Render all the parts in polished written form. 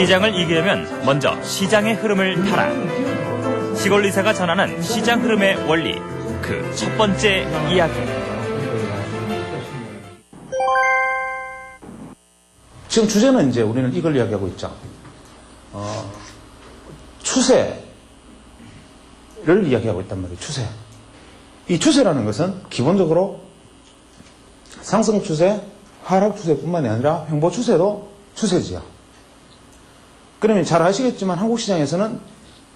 시장을 이기려면 먼저 시장의 흐름을 타라. 시골리사가 전하는 시장 흐름의 원리, 그 첫 번째 이야기. 지금 주제는 이제 우리는 이걸 이야기하고 있죠. 추세를 이야기하고 있단 말이에요. 추세. 이 추세라는 것은 기본적으로 상승 추세, 하락 추세뿐만이 아니라 횡보 추세도 추세지요. 그러면 잘 아시겠지만 한국 시장에서는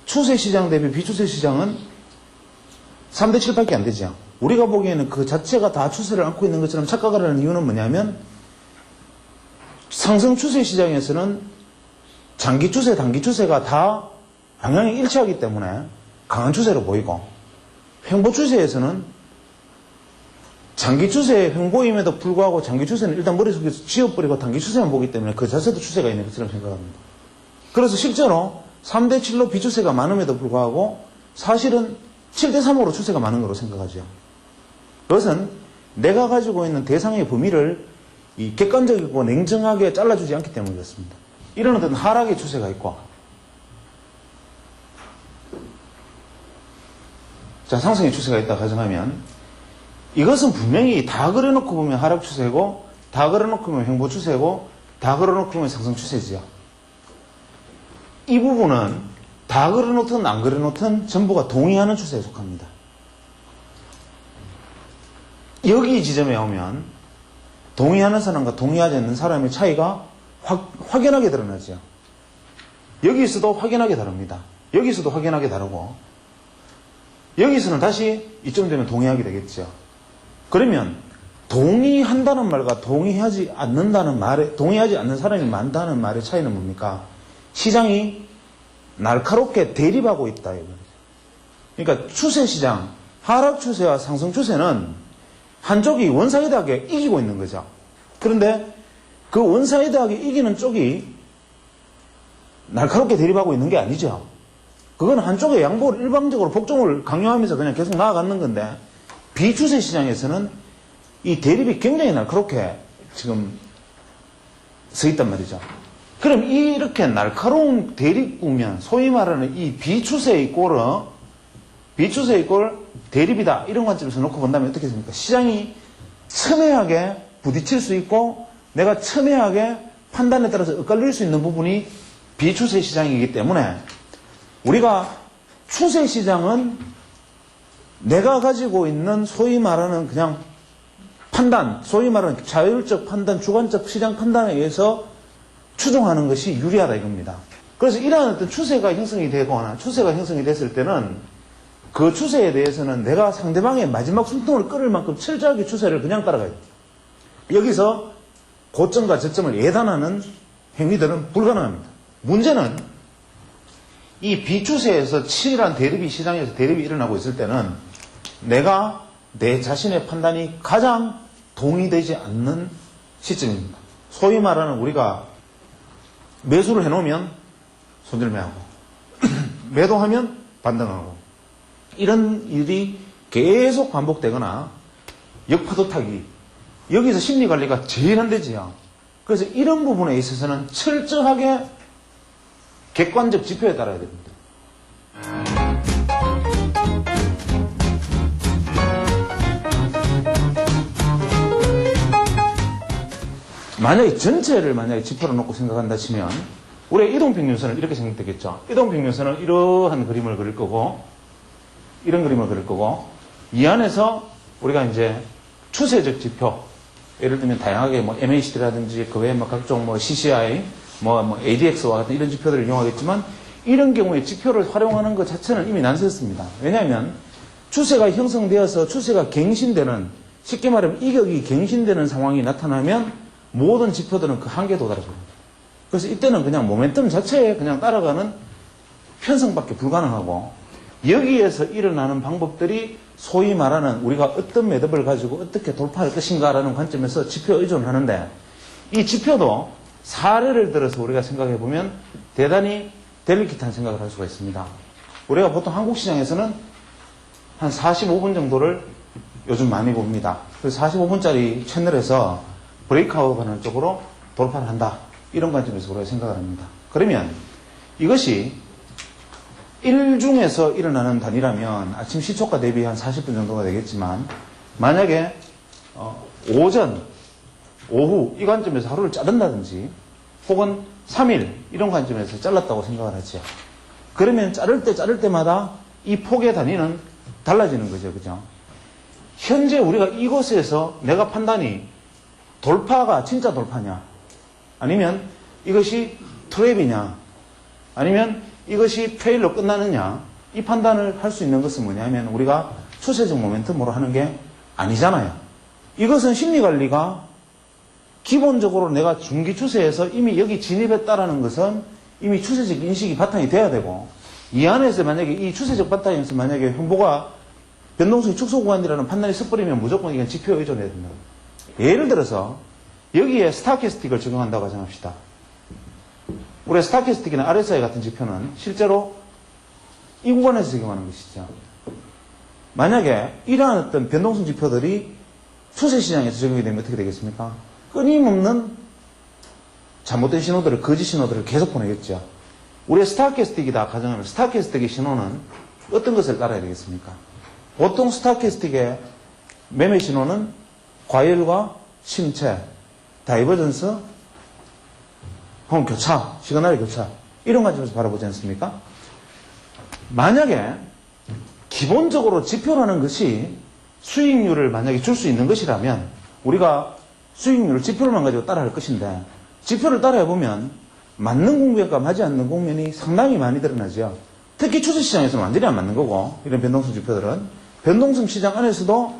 추세 시장 대비 비추세 시장은 3대 7밖에 안 되죠. 우리가 보기에는 그 자체가 다 추세를 안고 있는 것처럼 착각을 하는 이유는 뭐냐면 상승 추세 시장에서는 장기 추세, 단기 추세가 다 방향이 일치하기 때문에 강한 추세로 보이고, 횡보 추세에서는 장기 추세의 횡보임에도 불구하고 장기 추세는 일단 머릿속에서 지워버리고 단기 추세만 보기 때문에 그 자체도 추세가 있는 것처럼 생각합니다. 그래서 실제로 3대 7로 비추세가 많음에도 불구하고 사실은 7대 3으로 추세가 많은 거로 생각하죠. 그것은 내가 가지고 있는 대상의 범위를 이 객관적이고 냉정하게 잘라주지 않기 때문에 그렇습니다. 이런 어떤 하락의 추세가 있고, 자, 상승의 추세가 있다 가정하면 이것은 분명히 다 그려놓고 보면 하락 추세고, 다 그려놓고 보면 횡보 추세고, 다 그려놓고 보면 상승 추세지요. 이 부분은 다 그려놓든 안 그려놓든 전부가 동의하는 추세에 속합니다. 여기 지점에 오면 동의하는 사람과 동의하지 않는 사람의 차이가 확연하게 드러나죠. 여기서도 확연하게 다릅니다. 여기서도 확연하게 다르고, 여기서는 다시 이쯤 되면 동의하게 되겠죠. 그러면 동의한다는 말과 동의하지 않는다는 말에, 동의하지 않는 사람이 많다는 말의 차이는 뭡니까? 시장이 날카롭게 대립하고 있다, 이거죠. 그러니까 추세 시장, 하락 추세와 상승 추세는 한쪽이 원사이드하게 이기고 있는 거죠. 그런데 그 원사이드하게 이기는 쪽이 날카롭게 대립하고 있는 게 아니죠. 그건 한쪽의 양보를 일방적으로 복종을 강요하면서 그냥 계속 나아가는 건데, 비추세 시장에서는 이 대립이 굉장히 날카롭게 지금 서 있단 말이죠. 그럼 이렇게 날카로운 대립 국면, 소위 말하는 이 비추세의 꼴은, 비추세의 꼴 대립이다, 이런 관점에서 놓고 본다면 어떻게 됩니까? 시장이 첨예하게 부딪힐 수 있고, 내가 첨예하게 판단에 따라서 엇갈릴 수 있는 부분이 비추세 시장이기 때문에, 우리가 추세 시장은 내가 가지고 있는 소위 말하는 그냥 판단, 소위 말하는 자율적 판단, 주관적 시장 판단에 의해서 추종하는 것이 유리하다 이겁니다. 그래서 이러한 어떤 추세가 형성이 되거나 추세가 형성이 됐을 때는 그 추세에 대해서는 내가 상대방의 마지막 숨통을 끌을 만큼 철저하게 추세를 그냥 따라가야 돼요. 여기서 고점과 저점을 예단하는 행위들은 불가능합니다. 문제는 이 비추세에서 치밀한 대립이 시장에서 대립이 일어나고 있을 때는 내가 내 자신의 판단이 가장 동의되지 않는 시점입니다. 소위 말하는 우리가 매수를 해놓으면 손절매하고 매도하면 반등하고, 이런 일이 계속 반복되거나 역파도 타기, 여기서 심리관리가 제일 안 되지요. 그래서 이런 부분에 있어서는 철저하게 객관적 지표에 따라야 됩니다. 만약에 전체를 지표로 놓고 생각한다 치면 우리의 이동평균선은 이렇게 생각되겠죠. 이동평균선은 이러한 그림을 그릴 거고, 이런 그림을 그릴 거고, 이 안에서 우리가 이제 추세적 지표, 예를 들면 다양하게 뭐 MACD라든지 그 외에 뭐 각종 뭐 CCI, 뭐 ADX와 같은 이런 지표들을 이용하겠지만, 이런 경우에 지표를 활용하는 것 자체는 이미 난센스입니다. 왜냐하면 추세가 형성되어서 추세가 갱신되는, 쉽게 말하면 이격이 갱신되는 상황이 나타나면 모든 지표들은 그 한계에 도달합니다. 그래서 이때는 그냥 모멘텀 자체에 그냥 따라가는 편성밖에 불가능하고, 여기에서 일어나는 방법들이 소위 말하는 우리가 어떤 매듭을 가지고 어떻게 돌파할 것인가라는 관점에서 지표에 의존을 하는데, 이 지표도 사례를 들어서 우리가 생각해 보면 대단히 델리킷한 생각을 할 수가 있습니다. 우리가 보통 한국 시장에서는 한 45분 정도를 요즘 많이 봅니다. 그래서 45분짜리 채널에서 브레이크아웃 하는 쪽으로 돌파를 한다, 이런 관점에서 우리가 생각을 합니다. 그러면 이것이 일중에서 일어나는 단위라면 아침 시초가 대비 한 40분 정도가 되겠지만 만약에 오전, 오후 이 관점에서 하루를 자른다든지 혹은 3일 이런 관점에서 잘랐다고 생각을 하죠. 그러면 자를 때마다 이 폭의 단위는 달라지는 거죠. 그죠? 현재 우리가 이곳에서 내가 판단이 돌파가 진짜 돌파냐 아니면 이것이 트랩이냐 아니면 이것이 페일로 끝나느냐 이 판단을 할 수 있는 것은 뭐냐면 우리가 추세적 모멘텀으로 하는 게 아니잖아요. 이것은 심리관리가 기본적으로 내가 중기 추세에서 이미 여기 진입했다라는 것은 이미 추세적 인식이 바탕이 돼야 되고 이 안에서 만약에 이 추세적 바탕에서 만약에 횡보가 변동성이 축소 구간이라는 판단이 섣버리면 무조건 이건 지표에 의존해야 된다. 예를 들어서 여기에 스타캐스틱을 적용한다고 가정합시다. 우리가 스타캐스틱이나 RSI 같은 지표는 실제로 이 구간에서 적용하는 것이죠. 만약에 이러한 어떤 변동성 지표들이 추세 시장에서 적용이 되면 어떻게 되겠습니까? 끊임없는 잘못된 신호들을, 거짓 신호들을 계속 보내겠죠. 우리의 스타캐스틱이다 가정하면 스타캐스틱의 신호는 어떤 것을 따라야 되겠습니까? 보통 스타캐스틱의 매매 신호는 과열과 침체, 다이버전스, 혹은 교차, 시그널의 교차 이런 관점에서 바라보지 않습니까? 만약에 기본적으로 지표라는 것이 수익률을 만약에 줄 수 있는 것이라면 우리가 수익률을 지표로만 가지고 따라할 것인데 지표를 따라해보면 맞는 국면과 맞지 않는 국면이 상당히 많이 드러나죠. 특히 추세시장에서는 완전히 안 맞는 거고 이런 변동성 지표들은 변동성 시장 안에서도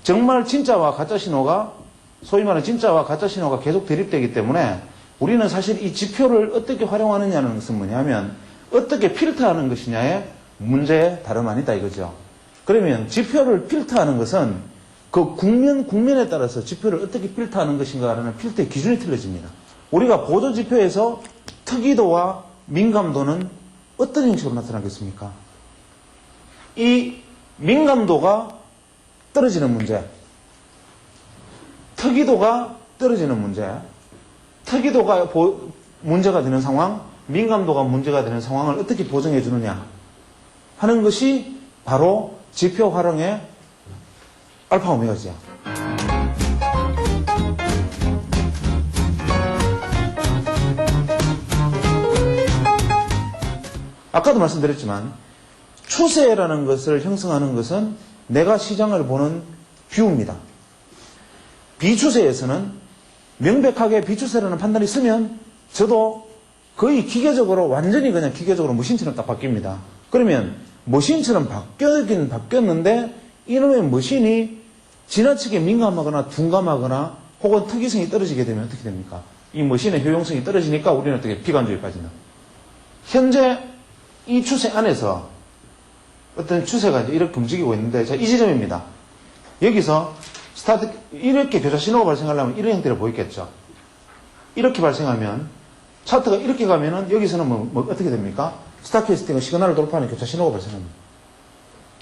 정말 진짜와 가짜 신호가 소위 말하는 진짜와 가짜 신호가 계속 대립되기 때문에 우리는 사실 이 지표를 어떻게 활용하느냐는 것은 뭐냐면 어떻게 필터하는 것이냐의 문제에 다름 아니다 이거죠. 그러면 지표를 필터하는 것은 그 국면에 따라서 지표를 어떻게 필터하는 것인가라는 필터의 기준이 틀려집니다. 우리가 보조지표에서 특이도와 민감도는 어떤 형식으로 나타나겠습니까? 이 민감도가 떨어지는 문제, 특이도가 떨어지는 문제, 특이도가 문제가 되는 상황, 민감도가 문제가 되는 상황을 어떻게 보정해 주느냐 하는 것이 바로 지표 활용의 알파 오메가죠. 아까도 말씀드렸지만 추세라는 것을 형성하는 것은 내가 시장을 보는 뷰입니다. 비추세에서는 명백하게 비추세라는 판단이 있으면 저도 거의 기계적으로 완전히 그냥 기계적으로 머신처럼 딱 바뀝니다. 그러면 머신처럼 바뀌긴 바뀌었는데 이놈의 머신이 지나치게 민감하거나 둔감하거나 혹은 특이성이 떨어지게 되면 어떻게 됩니까? 이 머신의 효용성이 떨어지니까 우리는 어떻게 비관주의에 빠지는. 현재 이 추세 안에서 어떤 추세가 이렇게 움직이고 있는데 자, 이 지점입니다. 여기서 스타트 이렇게 교차 신호가 발생하려면 이런 형태로 보이겠죠. 이렇게 발생하면 차트가 이렇게 가면은 여기서는 뭐 어떻게 됩니까? 스타캐스팅은 시그널을 돌파하는 교차 신호가 발생합니다.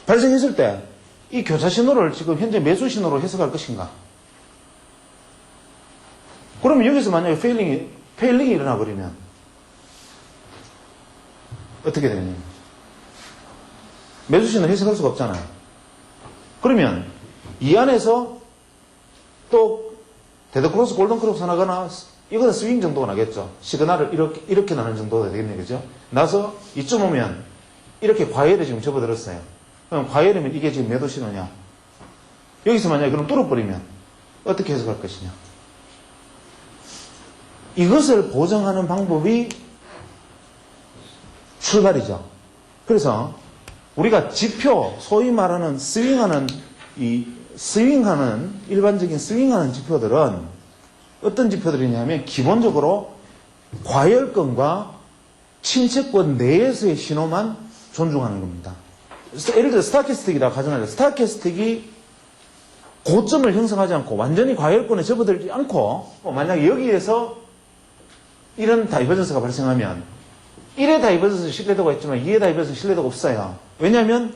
발생했을 때 이 교차 신호를 지금 현재 매수 신호로 해석할 것인가? 그러면 여기서 만약에 페일링이 일어나 버리면 어떻게 되느냐? 매수 신호를 해석할 수가 없잖아요. 그러면 이 안에서 또 데드크로스, 골든크로스 나거나 이거는 스윙 정도가 나겠죠. 시그널을 이렇게 나는 정도가 되겠네요. 그죠? 나서 이쯤 오면 이렇게 과열에 지금 접어들었어요. 그럼 과열이면 이게 지금 매도 신호냐? 여기서 만약에 그럼 뚫어버리면 어떻게 해석할 것이냐? 이것을 보정하는 방법이 출발이죠. 그래서 우리가 지표, 소위 말하는 일반적인 스윙하는 지표들은 어떤 지표들이냐면 기본적으로 과열권과 침체권 내에서의 신호만 존중하는 겁니다. 예를 들어 스타캐스틱이다 가정하자. 스타캐스틱이 고점을 형성하지 않고 완전히 과열권에 접어들지 않고 만약에 여기에서 이런 다이버전스가 발생하면 1의 다이버전스 신뢰도가 있지만 2의 다이버전스 신뢰도가 없어요. 왜냐하면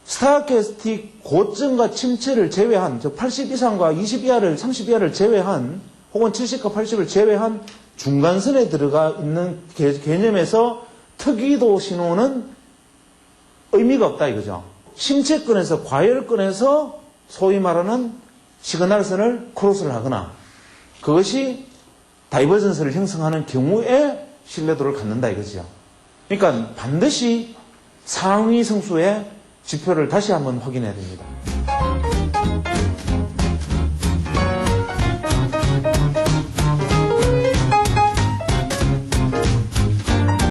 스타캐스틱 고점과 침체를 제외한 즉 80 이상과 20 이하를 30 이하를 제외한 혹은 70과 80을 제외한 중간선에 들어가 있는 개념에서 특이도 신호는 의미가 없다 이거죠. 심체권에서 과열권에서 소위 말하는 시그널선을 크로스를 하거나 그것이 다이버전스를 형성하는 경우에 신뢰도를 갖는다 이거죠. 그러니까 반드시 상위 성수의 지표를 다시 한번 확인해야 됩니다.